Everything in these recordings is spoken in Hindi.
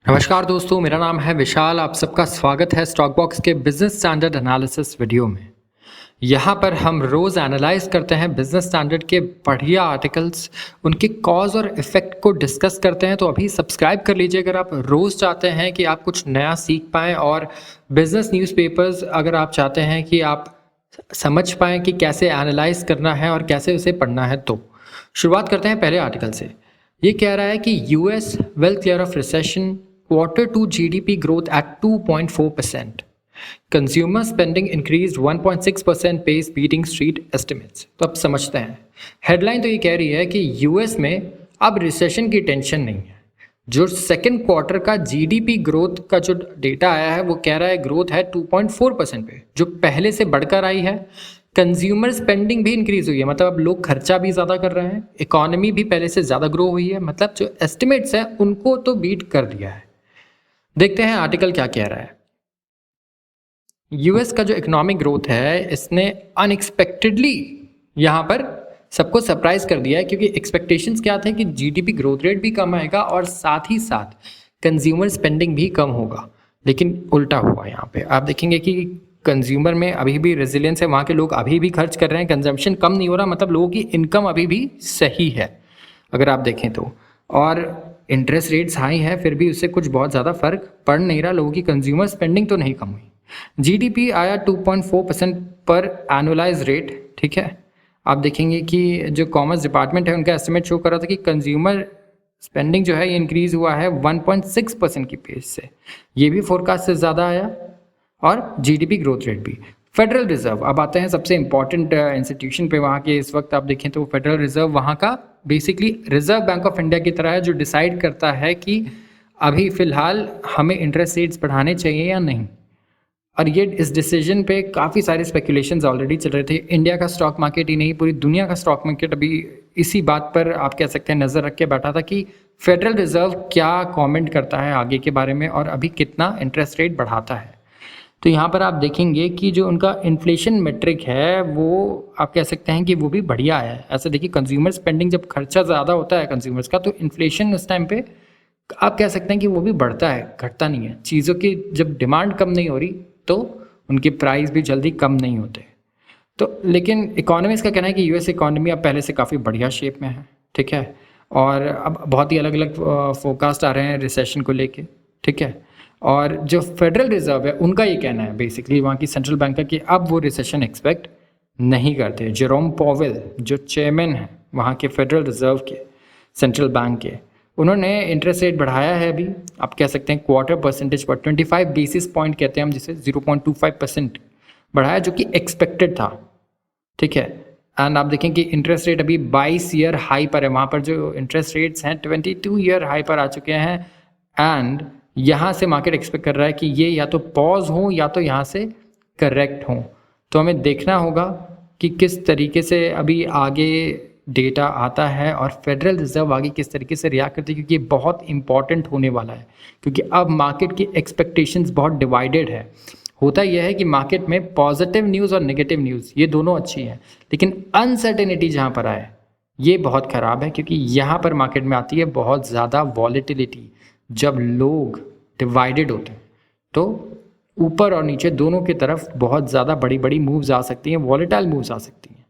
नमस्कार दोस्तों, मेरा नाम है विशाल। आप सबका स्वागत है स्टॉक बॉक्स के बिजनेस स्टैंडर्ड एनालिसिस वीडियो में। यहाँ पर हम रोज़ एनालाइज करते हैं बिजनेस स्टैंडर्ड के बढ़िया आर्टिकल्स, उनके कॉज और इफ़ेक्ट को डिस्कस करते हैं। तो अभी सब्सक्राइब कर लीजिए अगर आप रोज़ चाहते हैं कि आप कुछ नया सीख पाएँ, और बिजनेस न्यूज़पेपर्स अगर आप चाहते हैं कि आप समझ पाएँ कि कैसे एनालाइज करना है और कैसे उसे पढ़ना है। तो शुरुआत करते हैं पहले आर्टिकल से। ये कह रहा है कि US well clear of recession, Q2 GDP growth at 2.4%. Consumer spending increased 1.6% pace beating street estimates. तो अब समझते हैं। हेडलाइन तो ये कह रही है कि यूएस में अब रिसेशन की टेंशन नहीं है। जो सेकेंड क्वार्टर का जीडीपी ग्रोथ का जो डेटा आया है वो कह रहा है ग्रोथ है 2.4% पे, जो पहले से बढ़कर आई है। कंज्यूमर स्पेंडिंग भी इंक्रीज हुई है, मतलब अब लोग खर्चा भी ज़्यादा कर रहे हैं। इकोनॉमी भी पहले से ज़्यादा ग्रो हुई है, मतलब जो एस्टिमेट्स हैं उनको तो बीट कर दिया है। देखते हैं आर्टिकल क्या कह रहा है। यूएस का जो इकोनॉमिक ग्रोथ है इसने अनएक्सपेक्टेडली यहाँ पर सबको सरप्राइज कर दिया है, क्योंकि एक्सपेक्टेशंस क्या थे कि जीडीपी ग्रोथ रेट भी कम आएगा और साथ ही साथ कंज्यूमर स्पेंडिंग भी कम होगा, लेकिन उल्टा हुआ। यहाँ पे आप देखेंगे कि कंज्यूमर में अभी भी रेजिलियंस है, वहाँ के लोग अभी भी खर्च कर रहे हैं, कंजम्पशन कम नहीं हो रहा, मतलब लोगों की इनकम अभी भी सही है अगर आप देखें तो। और इंटरेस्ट रेट्स हाई है, फिर भी उससे कुछ बहुत ज़्यादा फर्क पड़ नहीं रहा, लोगों की कंज्यूमर स्पेंडिंग तो नहीं कम हुई। जीडीपी आया 2.4% पर एनुअलाइज रेट, ठीक है। आप देखेंगे कि जो कॉमर्स डिपार्टमेंट है उनका एस्टिमेट शो कर रहा था कि कंज्यूमर स्पेंडिंग जो है ये इंक्रीज़ हुआ है 1.6% की पेस से, ये भी फोरकास्ट से ज़्यादा आया, और जीडीपी ग्रोथ रेट भी। फेडरल रिजर्व, अब आते हैं सबसे इंपॉर्टेंट इंस्टीट्यूशन पे वहाँ के। इस वक्त आप देखें तो फेडरल रिजर्व वहाँ का basically reserve bank of India की तरह है, जो डिसाइड करता है कि अभी फ़िलहाल हमें इंटरेस्ट रेट्स बढ़ाने चाहिए या नहीं। और ये इस डिसीजन पे काफ़ी सारे स्पेकुलेशंस ऑलरेडी चल रहे थे। इंडिया का स्टॉक मार्केट ही नहीं, पूरी दुनिया का स्टॉक मार्केट अभी इसी बात पर आप कह सकते हैं नज़र रख के बैठा था कि फेडरल रिजर्व क्या कमेंट करता है आगे के बारे में और अभी कितना इंटरेस्ट रेट बढ़ाता है। तो यहाँ पर आप देखेंगे कि जो उनका इन्फ्लेशन मेट्रिक है वो आप कह सकते हैं कि वो भी बढ़िया है। ऐसे देखिए, कंज्यूमर स्पेंडिंग जब खर्चा ज़्यादा होता है कंज्यूमर्स का, तो इन्फ्लेशन उस टाइम पे आप कह सकते हैं कि वो भी बढ़ता है, घटता नहीं है। चीज़ों की जब डिमांड कम नहीं हो रही तो उनके प्राइस भी जल्दी कम नहीं होते। तो लेकिन इकोनॉमिस्ट का कहना है कि यूएस इकोनॉमी अब पहले से काफ़ी बढ़िया शेप में है, ठीक है। और अब बहुत ही अलग अलग फोरकास्ट आ रहे हैं रिसेशन को लेके, ठीक है। और जो फेडरल रिजर्व है उनका ये कहना है बेसिकली, वहाँ की सेंट्रल बैंक का, कि अब वो रिसेशन एक्सपेक्ट नहीं करते। जेरोम पॉवेल जो चेयरमैन है वहाँ के फेडरल रिजर्व के, सेंट्रल बैंक के, उन्होंने इंटरेस्ट रेट बढ़ाया है अभी, आप कह सकते हैं क्वार्टर परसेंटेज पर 25 बेसिस पॉइंट कहते हैं हम जिसे, 0.25% बढ़ाया, जो कि एक्सपेक्टेड था, ठीक है। एंड आप देखें कि इंटरेस्ट रेट अभी 22 ईयर हाई पर है, वहाँ पर जो इंटरेस्ट रेट्स हैं 22 ईयर हाई पर आ चुके हैं। एंड यहाँ से मार्केट एक्सपेक्ट कर रहा है कि ये या तो पॉज हो या तो यहाँ से करेक्ट हो। तो हमें देखना होगा कि किस तरीके से अभी आगे डेटा आता है और फेडरल रिजर्व आगे किस तरीके से रिएक्ट करती है, क्योंकि ये बहुत इंपॉर्टेंट होने वाला है। क्योंकि अब मार्केट की एक्सपेक्टेशंस बहुत डिवाइडेड है। होता यह है कि मार्केट में पॉजिटिव न्यूज़ और नेगेटिव न्यूज़ ये दोनों अच्छी हैं, लेकिन अनसर्टेनिटी जहाँ पर आए ये बहुत ख़राब है, क्योंकि यहाँ पर मार्केट में आती है बहुत ज़्यादा वॉलेटिलिटी। जब लोग डिवाइडेड होते हैं तो ऊपर और नीचे दोनों की तरफ बहुत ज़्यादा बड़ी बड़ी मूव्स आ सकती हैं, वॉलेटाइल मूव्स आ सकती हैं।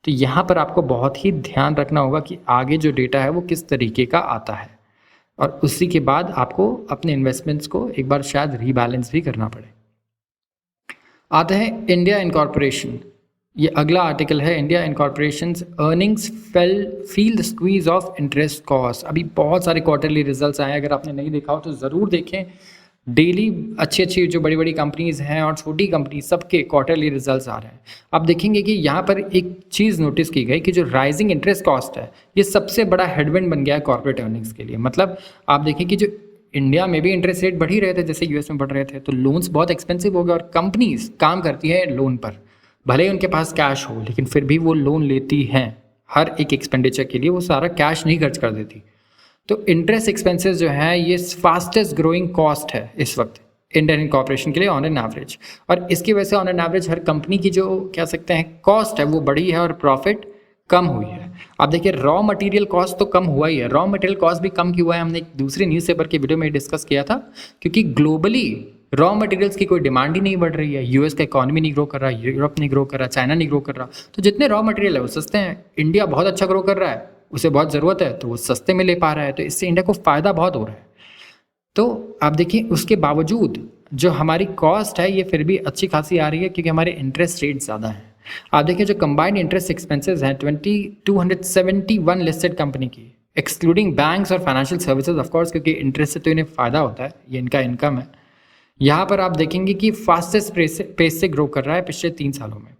तो यहाँ पर आपको बहुत ही ध्यान रखना होगा कि आगे जो डेटा है वो किस तरीके का आता है, और उसी के बाद आपको अपने इन्वेस्टमेंट्स को एक बार शायद रीबैलेंस भी करना पड़े। आते हैं इंडिया इनकॉर्पोरेशन, ये अगला आर्टिकल है। India incorporations earnings feel the squeeze of interest cost. अभी बहुत सारे क्वार्टरली रिजल्ट्स आए हैं, अगर आपने नहीं देखा हो तो ज़रूर देखें। डेली अच्छी अच्छी जो बड़ी बड़ी कंपनीज़ हैं और छोटी कंपनी सबके क्वार्टरली रिजल्ट्स आ रहे हैं। आप देखेंगे कि यहाँ पर एक चीज़ नोटिस की गई कि जो राइजिंग इंटरेस्ट कॉस्ट है ये सबसे बड़ा हेडविंड बन गया है कॉर्पोरेट अर्निंग्स के लिए। मतलब आप देखें कि जो इंडिया में भी इंटरेस्ट रेट बढ़ ही रहे थे जैसे यूएस में बढ़ रहे थे, तो लोन्स बहुत एक्सपेंसिव हो गए, और कंपनीज काम करती है लोन पर। भले ही उनके पास कैश हो लेकिन फिर भी वो लोन लेती हैं, हर एक एक्सपेंडिचर के लिए वो सारा कैश नहीं खर्च कर देती। तो इंटरेस्ट एक्सपेंसेस जो है ये फास्टेस्ट ग्रोइंग कॉस्ट है इस वक्त इंडियन इनकॉर्पोरेशन के लिए ऑन एन एवरेज, और इसकी वजह से on an average her company की जो कह सकते हैं कॉस्ट है वो बढ़ी है और प्रॉफिट कम हुई है। आप देखिए रॉ मटेरियल कॉस्ट तो कम हुआ ही है, रॉ मटेरियल कॉस्ट भी कम क्यों हुआ है हमने एक दूसरी न्यूज़पेपर की वीडियो में डिस्कस किया था, क्योंकि ग्लोबली रॉ मटेरियल्स की कोई डिमांड ही नहीं बढ़ रही है। यूएस का इकॉनमी नहीं ग्रो कर रहा, यूरोप नहीं ग्रो कर रहा, चाइना नहीं ग्रो कर रहा, तो जितने रॉ मटेरियल है वो सस्ते हैं। इंडिया बहुत अच्छा ग्रो कर रहा है, उसे बहुत ज़रूरत है तो वो सस्ते में ले पा रहा है, तो इससे इंडिया को फ़ायदा बहुत हो रहा है। तो आप देखिए उसके बावजूद जो हमारी कॉस्ट है ये फिर भी अच्छी खासी आ रही है, क्योंकि हमारे इंटरेस्ट रेट ज़्यादा हैं। आप देखिए जो कंबाइंड इंटरेस्ट एक्सपेंसेस हैं 271 लिस्टेड कंपनी की, एक्सक्लूडिंग बैंक्स और फाइनेंशियल सर्विसेज ऑफ कोर्स, क्योंकि इंटरेस्ट से तो इन्हें फ़ायदा होता है, ये इनका इनकम है। यहाँ पर आप देखेंगे कि फास्टेस्ट पेस से ग्रो कर रहा है पिछले 3 सालों में।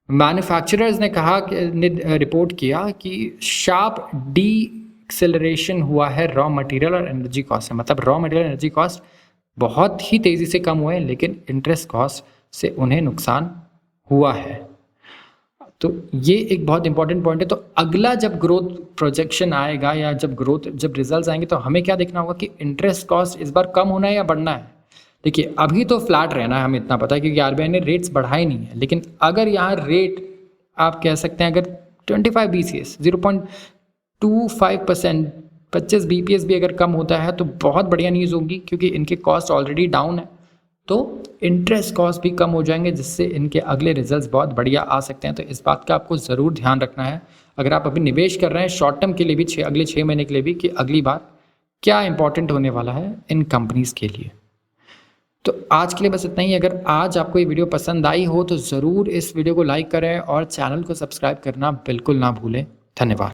मैन्युफैक्चरर्स ने कहा रिपोर्ट किया कि शार्प एक्सेलरेशन हुआ है रॉ मटेरियल और एनर्जी कॉस्ट में, मतलब रॉ मटेरियल एनर्जी कॉस्ट बहुत ही तेज़ी से कम हुए हैं, लेकिन इंटरेस्ट कॉस्ट से उन्हें नुकसान हुआ है। तो ये एक बहुत इंपॉर्टेंट पॉइंट है। तो अगला जब ग्रोथ प्रोजेक्शन आएगा या जब रिजल्ट्स आएंगे तो हमें क्या देखना होगा कि इंटरेस्ट कॉस्ट इस बार कम होना है या बढ़ना है। देखिए अभी तो फ्लैट रहना है, हमें इतना पता है क्योंकि आरबीआई ने रेट्स बढ़ाए नहीं है, लेकिन अगर यहाँ रेट आप कह सकते हैं अगर 25 BCS 0.25% 25 BPS भी अगर कम होता है तो बहुत बढ़िया न्यूज़ होगी, क्योंकि इनके कॉस्ट ऑलरेडी डाउन है, तो इंटरेस्ट कॉस्ट भी कम हो जाएंगे, जिससे इनके अगले रिजल्ट्स बहुत बढ़िया आ सकते हैं। तो इस बात का आपको ज़रूर ध्यान रखना है अगर आप अभी निवेश कर रहे हैं शॉर्ट टर्म के लिए भी, अगले 6 महीने के लिए भी, कि अगली बार क्या इंपॉर्टेंट होने वाला है इन कंपनीज़ के लिए। तो आज के लिए बस इतना ही। अगर आज आपको ये वीडियो पसंद आई हो तो ज़रूर इस वीडियो को लाइक करें और चैनल को सब्सक्राइब करना बिल्कुल ना भूलें। धन्यवाद।